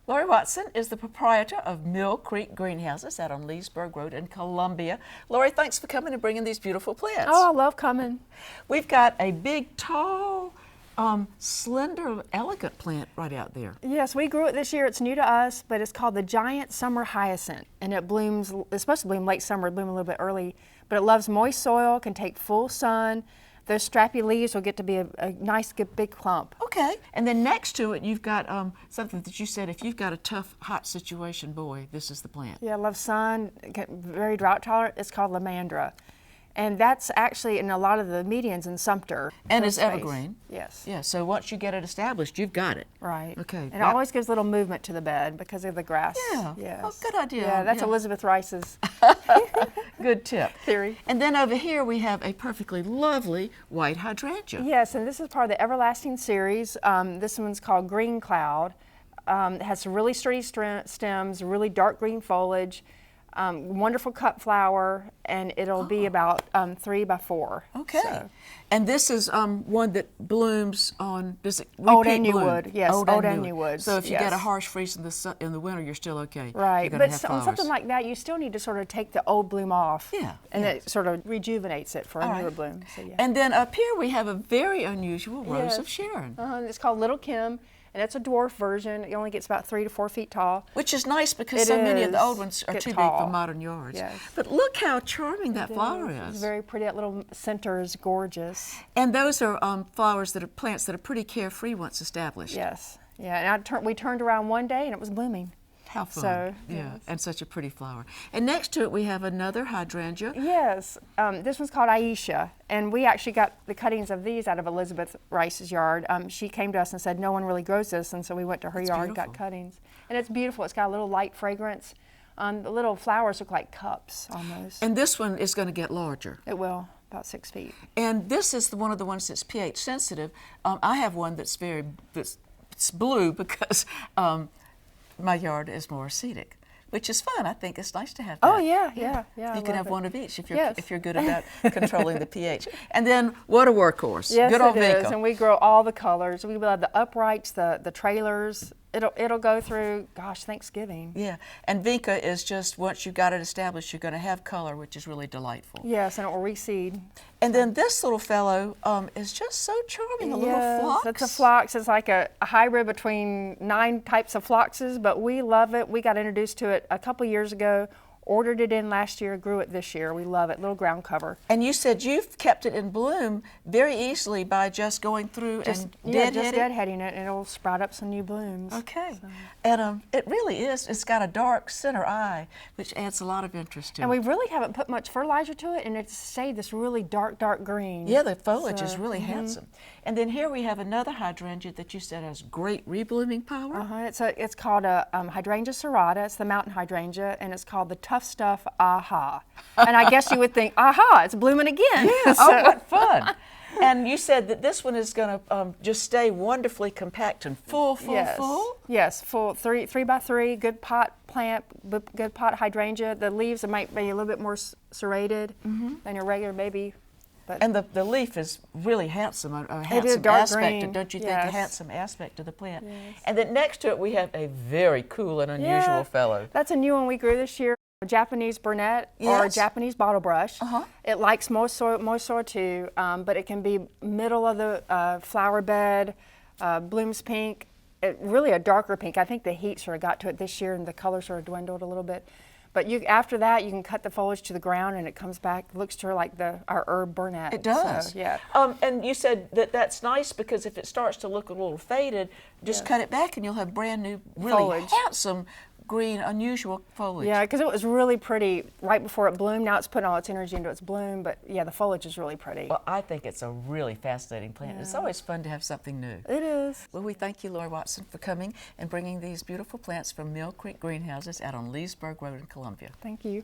Lori Watson is the proprietor of Mill Creek Greenhouses out on Leesburg Road in Columbia. Lori, thanks for coming and bringing these beautiful plants. Oh, I love coming. We've got a big, tall, slender, elegant plant right out there. Yes, we grew it this year. It's new to us, but it's called the Giant Summer Hyacinth, and it blooms. It's supposed to bloom late summer, bloom a little bit early, but it loves moist soil, can take full sun. Those strappy leaves will get to be a nice, good, big clump. Okay, and then next to it, you've got something that you said, if you've got a tough, hot situation, boy, this is the plant. Yeah, loves sun, very drought tolerant. It's called Lamandra. And that's actually in a lot of the medians in Sumter. And it's evergreen. Yes. Yeah, so once you get it established, you've got it. Right. Okay. And it always gives a little movement to the bed because of the grass. Yeah. Yes. Oh, good idea. Yeah, that's Elizabeth Rice's good tip. theory. And then over here we have a perfectly lovely white hydrangea. Yes, and this is part of the Everlasting series. This one's called Green Cloud. It has some really sturdy stems, really dark green foliage. Wonderful cut flower, and it'll be about 3 by 4. Okay. So. And this is one that blooms on, does it Old repeat and new bloom? wood, yes, old and new wood. So if you get a yes. harsh freeze in the winter, you're still okay. Right, You're but have on something like that, you still need to sort of take the old bloom off. Yeah. And it sort of rejuvenates it for a newer bloom. So, yeah. And then up here we have a very unusual Rose of Yes. Sharon. It's called Little Kim, and it's a dwarf version. It only gets about 3 to 4 feet tall. Which is nice because It so many of the is. old ones are Get too tall. big for modern yards. Yes. But look how charming that flower It's is. very pretty. That little center is gorgeous. And those are flowers that are plants that are pretty carefree once established. Yes. Yeah, and we turned around one day and it was blooming. How fun. So, yeah, yes. and such a pretty flower. And next to it we have another hydrangea. Yes, this one's called Aisha, and we actually got the cuttings of these out of Elizabeth Rice's yard. She came to us and said no one really grows this, and so we went to her yard and got cuttings. And it's beautiful. It's got a little light fragrance. The little flowers look like cups almost. And this one is going to get larger. It will, about 6 feet. And this is one of the ones that's pH sensitive. I have one that's it's blue because my yard is more acidic, which is fun. I think it's nice to have that. Oh yeah. You can have one of each if you're Yes. if you're good about controlling the pH. And then what a workhorse! Yes, good old it is, Vinca. and we grow all the colors. We love the uprights, the trailers. It'll go through, gosh, Thanksgiving. Yeah, and Vinca is just once you got it established, you're going to have color, which is really delightful. Yes, and it will reseed. And then this little fellow is just so charming, a little phlox. It's a phlox. It's like a hybrid between 9 types of phloxes, but we love it. We got introduced to it a couple years ago, ordered it in last year, grew it this year. We love it, little ground cover. And you said you've kept it in bloom very easily by just going through and deadheading it, and it'll sprout up some new blooms. Okay. So. And it really is, it's got a dark center eye, which adds a lot of interest to it. And we really haven't put much fertilizer to it, and it's stayed this really dark green. Yeah, the foliage is really handsome. And then here we have another hydrangea that you said has great reblooming power. It's called a hydrangea serrata. It's the mountain hydrangea, and it's called the Tough Stuff Aha. And I guess you would think, aha, it's blooming again. Yeah, oh, what fun. And you said that this one is going to just stay wonderfully compact and full. Yes, full 3 by 3, good pot plant, good pot hydrangea. The leaves might be a little bit more serrated than your regular baby. But and the leaf is really handsome, a handsome it is dark aspect, green. don't you think, Yes. a handsome aspect of the plant. Yes. And then next to it we have a very cool and unusual fellow. That's a new one we grew this year. Japanese burnet or Japanese bottle brush. It likes moist soil too, but it can be middle of the flower bed, blooms pink, really a darker pink. I think the heat sort of got to it this year and the color sort of dwindled a little bit. But after that, you can cut the foliage to the ground and it comes back, looks to her like our herb burnet. It does. So, yeah. And you said that's nice because if it starts to look a little faded, just cut it back and you'll have brand new, really foliage. Handsome green, unusual foliage. Yeah, because it was really pretty right before it bloomed. Now it's putting all its energy into its bloom, but yeah, the foliage is really pretty. Well, I think it's a really fascinating plant. Yeah. It's always fun to have something new. It is. Well, we thank you, Lori Watson, for coming and bringing these beautiful plants from Mill Creek Greenhouses out on Leesburg Road in Columbia. Thank you.